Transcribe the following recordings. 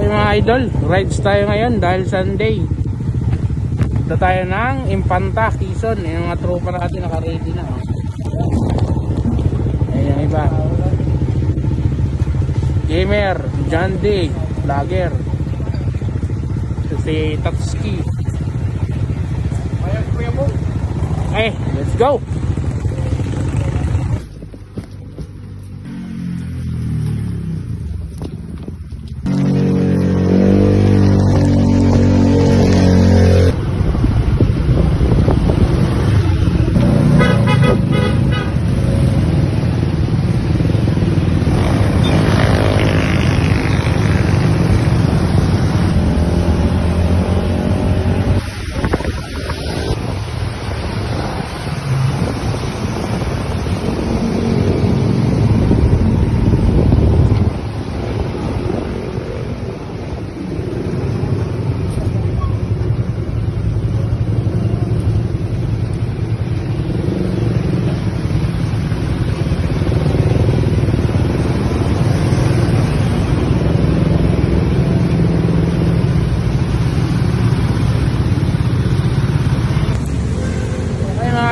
Okay mga idol, rides tayo ngayon dahil Sunday. Punta tayo ng Infanta, Quezon. Yung mga tropa natin naka-ready na. Ayan yung iba. Gamer, John D, vlogger. Ito si Tatsuki. Okay, let's go!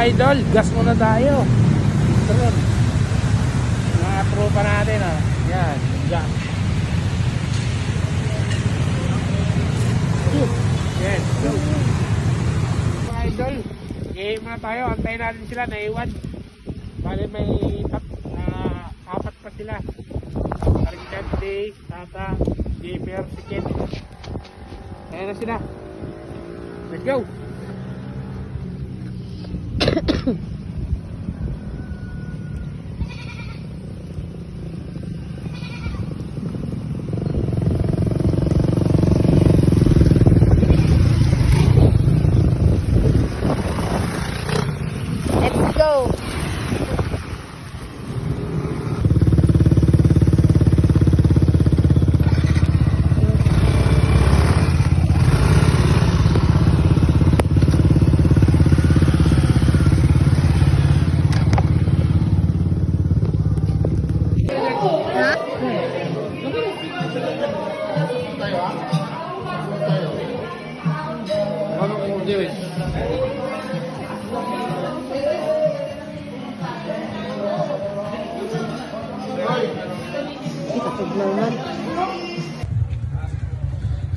Idol, gas muna tayo. Turun. Mga tropa natin, oh. Yan, gas. Yes, go. Mga idol, game muna tayo. Antayin natin sila, naiwan. Bali may apat pa sila. Argent Day, Tata, Gamer, Sikin. Ayan na sila. Let's go. Let's go.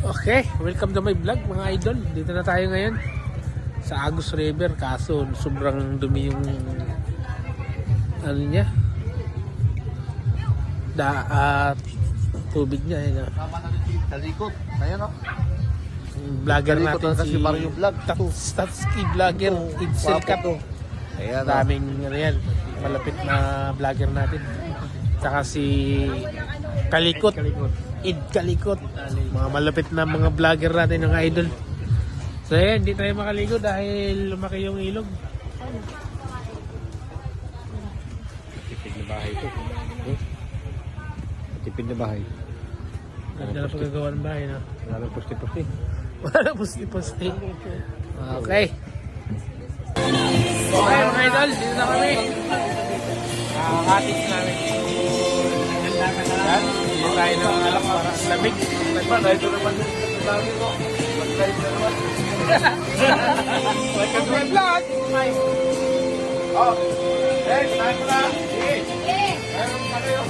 Okay, welcome to my vlog mga idol. Dito na tayo ngayon sa Agus River, kaso sobrang dumi yung ano niya, tubig niya yun. Talikot, ayan o. Vlogger natin si Mario Vlog. Tatsuki vlogger, Idsel Cut. Ayan, daming ano yan, malapit na vlogger natin. Tsaka si Kalikot, Id Kalikot, mga malapit na mga vlogger natin, mga idol. So ayan, hindi tayo makaligo dahil lumaki yung ilog. Tipid na bahay ito. Tipid na bahay. Ganda na pagkagawa ng bahay, no? Wala nang pusti-pusti. Wala na pusti-pusti. Okay. Okay mga idol, dito na kami. Nakakatis namin. Yan, hindi tayo ng alak para lamig. Dahil ito naman yung sabi ko. Mag-live na naman. Welcome to my vlog. Oh, hey, saan ka na? Sige. Meron pa kayo.